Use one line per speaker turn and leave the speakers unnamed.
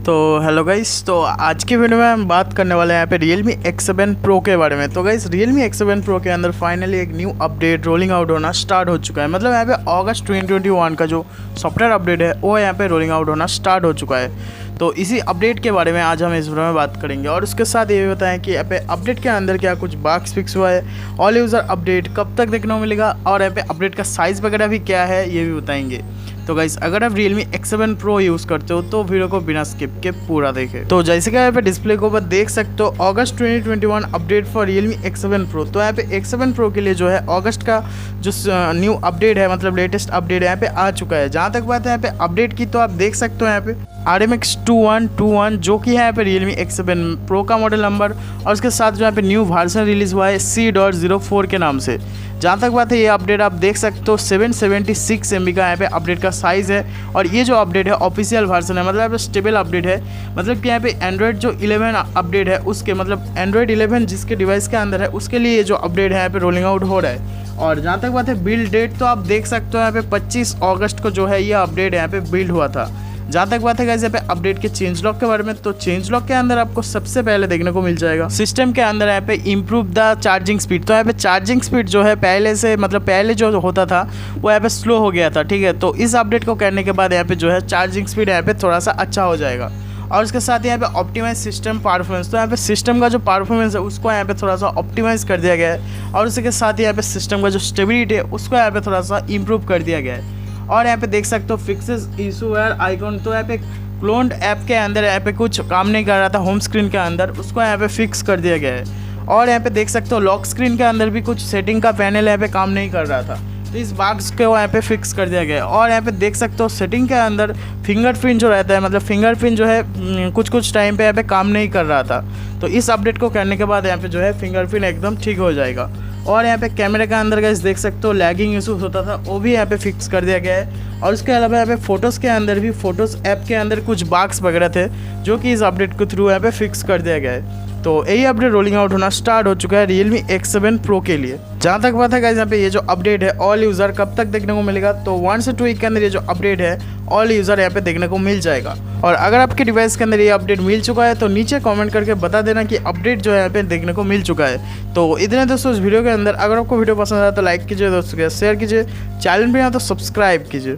तो hello guys, तो आज की वीडियो में हम बात करने वाले हैं यहाँ पे Realme X7 Pro के बारे में। तो गाइस Realme X7 Pro के अंदर फाइनली एक न्यू अपडेट रोलिंग आउट होना स्टार्ट हो चुका है। मतलब यहाँ पे अगस्त 2021 का जो सॉफ्टवेयर अपडेट है वो यहाँ पे रोलिंग आउट होना स्टार्ट हो चुका है। तो इसी अपडेट के बारे में आज हम इस वीडियो में बात करेंगे और उसके साथ ये भी बताएं कि यहाँ पे अपडेट के अंदर क्या कुछ बग्स फिक्स हुआ है, ऑल यूज़र अपडेट कब तक देखने को मिलेगा और यहाँ पे अपडेट का साइज़ वगैरह भी क्या है ये भी बताएंगे। तो गाइस अगर आप Realme X7 Pro यूज़ करते हो तो वीडियो को बिना स्किप के पूरा देखें। तो जैसे कि यहाँ पे डिस्प्ले के ऊपर देख सकते हो अगस्त 2021 update for Realme X7 Pro। तो यहाँ पे X7 Pro के लिए जो है अगस्त का जो न्यू अपडेट है, मतलब लेटेस्ट अपडेट यहाँ पे आ चुका है। जहाँ तक बात है यहाँ पे अपडेट की, तो आप देख सकते हो यहाँ पे RMX2121 जो कि है यहाँ पे Realme X7 Pro का मॉडल नंबर, और उसके साथ जो यहाँ पे न्यू वर्जन रिलीज़ हुआ है C.04 के नाम से। जहाँ तक बात है ये अपडेट आप देख सकते हो 776 MB का यहाँ पे अपडेट का साइज़ है। और ये जो अपडेट है ऑफिशियल वर्जन है, मतलब यहाँ पे स्टेबल अपडेट है। मतलब कि यहाँ पे एंड्रॉयड जो 11 अपडेट है उसके, मतलब एंड्रॉयड 11 जिसके डिवाइस के अंदर है उसके लिए ये जो अपडेट है यहाँ पे रोलिंग आउट हो रहा है। और जहाँ तक बात है बिल्ड डेट, तो आप देख सकते हो यहाँ पे 25 अगस्त को जो है ये अपडेट यहाँ पे बिल्ड हुआ था। जहाँ तक बात है गाइस यहाँ पे अपडेट के चेंज लॉक के बारे में, तो चेंज लॉक के अंदर आपको सबसे पहले देखने को मिल जाएगा सिस्टम के अंदर यहाँ पे इम्प्रूव द चार्जिंग स्पीड। तो यहाँ पे चार्जिंग स्पीड जो है पहले से, मतलब पहले जो होता था वो यहाँ पे स्लो हो गया था, ठीक है। तो इस अपडेट को करने के बाद यहाँ पे जो है चार्जिंग स्पीड यहाँ पे थोड़ा सा अच्छा हो जाएगा। और उसके साथ यहाँ पे ऑप्टिमाइज सिस्टम परफॉर्मेंस, तो यहाँ पे सिस्टम का जो परफॉर्मेंस है उसको यहाँ पे थोड़ा सा ऑप्टिमाइज कर दिया गया है। और उसके साथ यहाँ पे सिस्टम का जो स्टेबिलिटी है उसको यहाँ पे थोड़ा सा इम्प्रूव कर दिया गया है। और यहाँ पे देख सकते हो फिक्सेस इशू एयर आइकॉन, तो यहाँ पे क्लोन्ड ऐप के अंदर यहाँ पे कुछ काम नहीं कर रहा था होम स्क्रीन के अंदर, उसको यहाँ पे फिक्स कर दिया गया है। और यहाँ पे देख सकते हो लॉक स्क्रीन के अंदर भी कुछ सेटिंग का पैनल यहाँ पे काम नहीं कर रहा था, तो इस बग्स को यहाँ पे फिक्स कर दिया गया है। और यहाँ पे देख सकते हो सेटिंग के अंदर फिंगरप्रिंट जो रहता है, मतलब फिंगरप्रिंट जो है कुछ टाइम पे यहाँ पे काम नहीं कर रहा था, तो इस अपडेट को करने के बाद यहाँ पे जो है फिंगरप्रिंट एकदम ठीक हो जाएगा। और यहाँ पे कैमरे का अंदर गाइस देख सकते हो लैगिंग इशूज होता था वो भी यहाँ पे फिक्स कर दिया गया है। और उसके अलावा यहाँ पे फोटोज़ के अंदर भी, फोटोज़ ऐप के अंदर कुछ बग्स वगैरह थे जो कि इस अपडेट के थ्रू यहाँ पे फिक्स कर दिया गया है। तो यही अपडेट रोलिंग आउट होना स्टार्ट हो चुका है Realme X7 Pro के लिए। जहाँ तक बात है गाइस यहाँ पे ये जो अपडेट है ऑल यूज़र कब तक देखने को मिलेगा, तो 1 से 2 वीक के अंदर ये जो अपडेट है ऑल यूज़र यहाँ पे देखने को मिल जाएगा। और अगर आपके डिवाइस के अंदर ये अपडेट मिल चुका है तो नीचे कमेंट करके बता देना कि अपडेट जो है यहाँ पे देखने को मिल चुका है। तो इतने दोस्तों इस वीडियो के अंदर, अगर आपको वीडियो पसंद आया तो लाइक कीजिए, दोस्तों के शेयर कीजिए, चैनल पे यहाँ तो सब्सक्राइब कीजिए।